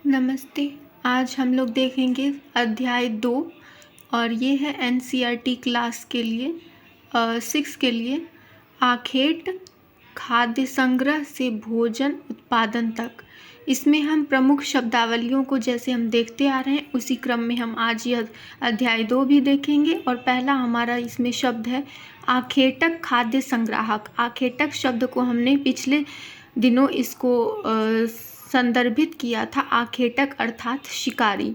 नमस्ते। आज हम लोग देखेंगे अध्याय 2 और ये है एनसीईआरटी क्लास के लिए 6 के लिए आखेट खाद्य संग्रह से भोजन उत्पादन तक। इसमें हम प्रमुख शब्दावलियों को जैसे हम देखते आ रहे हैं उसी क्रम में हम आज यह अध्याय 2 भी देखेंगे। और पहला हमारा इसमें शब्द है आखेटक खाद्य संग्राहक। आखेटक शब्द को हमने पिछले दिनों इसको संदर्भित किया था। आखेटक अर्थात शिकारी,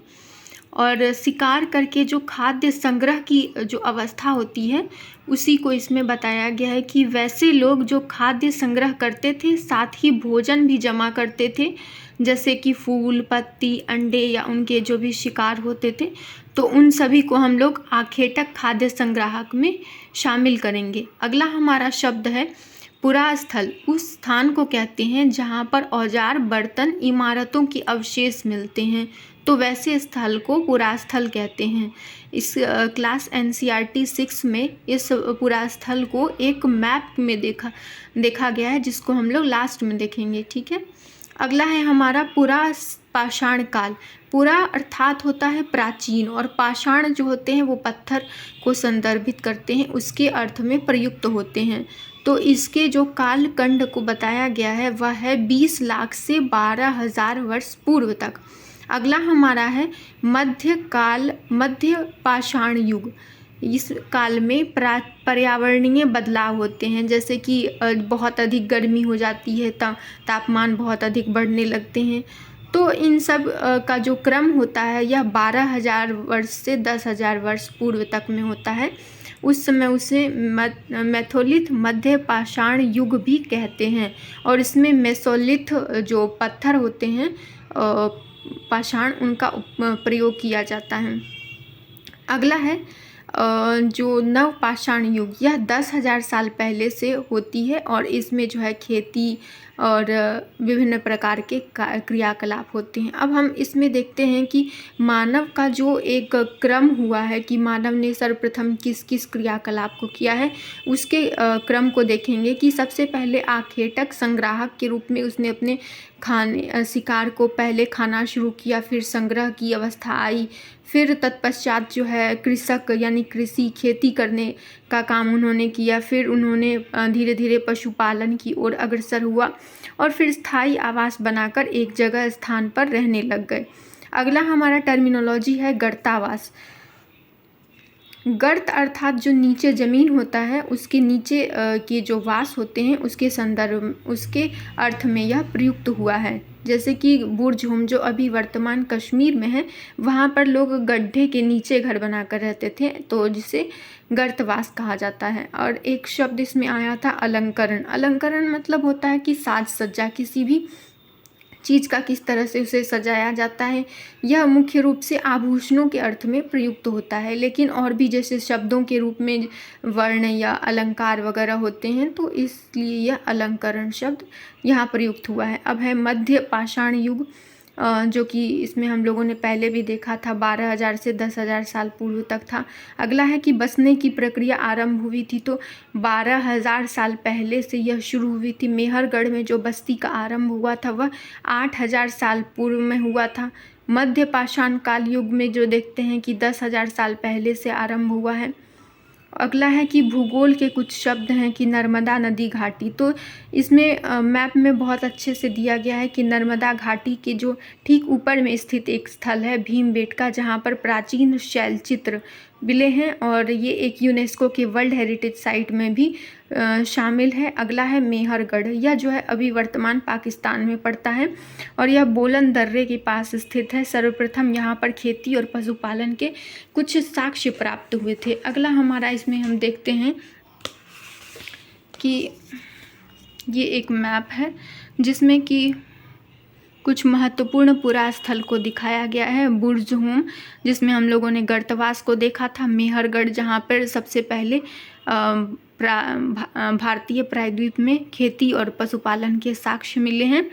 और शिकार करके जो खाद्य संग्रह की जो अवस्था होती है उसी को इसमें बताया गया है कि वैसे लोग जो खाद्य संग्रह करते थे साथ ही भोजन भी जमा करते थे, जैसे कि फूल पत्ती अंडे या उनके जो भी शिकार होते थे, तो उन सभी को हम लोग आखेटक खाद्य संग्राहक में शामिल करेंगे। अगला हमारा शब्द है पुरास्थल। उस स्थान को कहते हैं जहाँ पर औजार बर्तन इमारतों के अवशेष मिलते हैं, तो वैसे स्थल को पुरास्थल कहते हैं। इस क्लास एनसीईआरटी 6 में इस पुरास्थल को एक मैप में देखा गया है, जिसको हम लोग लास्ट में देखेंगे। ठीक है। अगला है हमारा पुरा पाषाण काल। पुरा अर्थात होता है प्राचीन, और पाषाण जो होते हैं वो पत्थर को संदर्भित करते हैं, उसके अर्थ में प्रयुक्त होते हैं। तो इसके जो कालखंड को बताया गया है वह है 20 लाख से 12,000 वर्ष पूर्व तक। अगला हमारा है मध्य पाषाण युग। इस काल में पर्यावरणीय बदलाव होते हैं, जैसे कि बहुत अधिक गर्मी हो जाती है, तापमान बहुत अधिक बढ़ने लगते हैं। तो इन सब का जो क्रम होता है यह 12,000 वर्ष से 10,000 वर्ष पूर्व तक में होता है। उस समय उसे मेसोलिथ मध्य पाषाण युग भी कहते हैं, और इसमें मेसोलिथ जो पत्थर होते हैं पाषाण, उनका प्रयोग किया जाता है। अगला है जो नव पाषाण युग। यह 10,000 साल पहले से होती है, और इसमें जो है खेती और विभिन्न प्रकार के क्रियाकलाप होते हैं। अब हम इसमें देखते हैं कि मानव का जो एक क्रम हुआ है कि मानव ने सर्वप्रथम किस किस क्रियाकलाप को किया है, उसके क्रम को देखेंगे कि सबसे पहले आखेटक संग्राहक के रूप में उसने अपने शिकार को पहले खाना शुरू किया, फिर संग्रह की अवस्था आई, फिर तत्पश्चात जो है कृषक यानी कृषि खेती करने का काम उन्होंने किया, फिर उन्होंने धीरे धीरे पशुपालन की ओर अग्रसर हुआ, और फिर स्थायी आवास बनाकर एक जगह स्थान पर रहने लग गए। अगला हमारा टर्मिनोलॉजी है गर्तावास। गर्त अर्थात जो नीचे ज़मीन होता है उसके नीचे के जो वास होते हैं उसके संदर्भ उसके अर्थ में यह प्रयुक्त हुआ है। जैसे कि बुर्ज होम जो अभी वर्तमान कश्मीर में है, वहाँ पर लोग गड्ढे के नीचे घर बनाकर रहते थे, तो जिसे गर्तवास कहा जाता है। और एक शब्द इसमें आया था अलंकरण। अलंकरण मतलब होता है कि साज सज्जा, किसी भी चीज़ का किस तरह से उसे सजाया जाता है। यह मुख्य रूप से आभूषणों के अर्थ में प्रयुक्त होता है, लेकिन और भी जैसे शब्दों के रूप में वर्ण या अलंकार वगैरह होते हैं, तो इसलिए यह अलंकरण शब्द यहाँ प्रयुक्त हुआ है। अब है मध्य पाषाण युग, जो कि इसमें हम लोगों ने पहले भी देखा था, 12,000 से 10,000 साल पूर्व तक था। अगला है कि बसने की प्रक्रिया आरंभ हुई थी, तो 12,000 साल पहले से यह शुरू हुई थी। मेहरगढ़ में जो बस्ती का आरंभ हुआ था वह 8,000 साल पूर्व में हुआ था। मध्य पाषाण काल युग में जो देखते हैं कि 10,000 साल पहले से आरंभ हुआ है। अगला है कि भूगोल के कुछ शब्द हैं कि नर्मदा नदी घाटी। तो इसमें मैप में बहुत अच्छे से दिया गया है कि नर्मदा घाटी के जो ठीक ऊपर में स्थित एक स्थल है भीमबेटका, जहाँ पर प्राचीन शैलचित्र मिले हैं, और ये एक यूनेस्को के वर्ल्ड हेरिटेज साइट में भी शामिल है। अगला है मेहरगढ़। यह जो है अभी वर्तमान पाकिस्तान में पड़ता है, और यह बोलन दर्रे के पास स्थित है। सर्वप्रथम यहाँ पर खेती और पशुपालन के कुछ साक्ष्य प्राप्त हुए थे। अगला हमारा इसमें हम देखते हैं कि ये एक मैप है जिसमें कि कुछ महत्वपूर्ण पुरास्थल को दिखाया गया है। बुर्ज होम, जिसमें हम लोगों ने गर्तवास को देखा था। मेहरगढ़, जहाँ पर सबसे पहले भारतीय प्रायद्वीप में खेती और पशुपालन के साक्ष्य मिले हैं।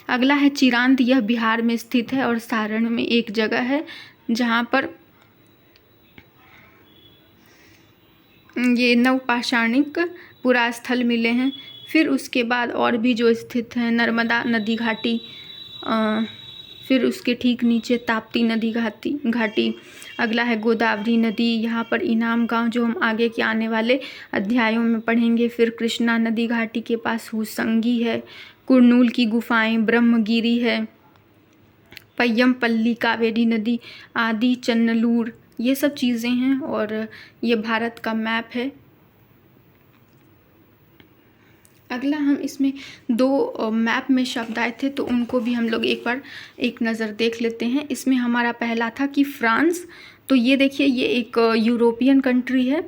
अगला है चिरांद। यह बिहार में स्थित है और सारण में एक जगह है जहाँ पर ये नवपाषाणिक पुरास्थल मिले हैं। फिर उसके बाद और भी जो स्थित हैं नर्मदा नदी घाटी, फिर उसके ठीक नीचे ताप्ती नदी घाटी। अगला है गोदावरी नदी, यहाँ पर इनाम गांव जो हम आगे के आने वाले अध्यायों में पढ़ेंगे। फिर कृष्णा नदी घाटी के पास हुसंगी है, कुरनूल की गुफाएं, ब्रह्मगिरी है, पय्यमपल्ली, कावेरी नदी आदि, चन्नलूर, ये सब चीज़ें हैं। और ये भारत का मैप है। अगला हम इसमें 2 मैप में शब्द आए थे तो उनको भी हम लोग एक बार एक नज़र देख लेते हैं। इसमें हमारा पहला था कि फ्रांस, तो ये देखिए ये एक यूरोपियन कंट्री है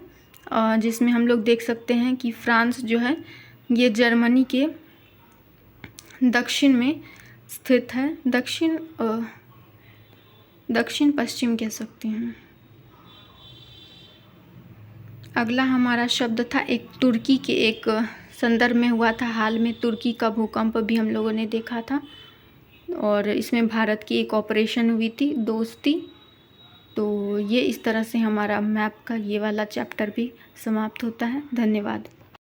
जिसमें हम लोग देख सकते हैं कि फ्रांस जो है ये जर्मनी के दक्षिण में स्थित है, दक्षिण पश्चिम कह सकते हैं। अगला हमारा शब्द था एक तुर्की के एक संदर्भ में हुआ था हाल में, तुर्की का भूकंप भी हम लोगों ने देखा था और इसमें भारत की एक ऑपरेशन हुई थी दोस्ती। तो ये इस तरह से हमारा मैप का ये वाला चैप्टर भी समाप्त होता है। धन्यवाद।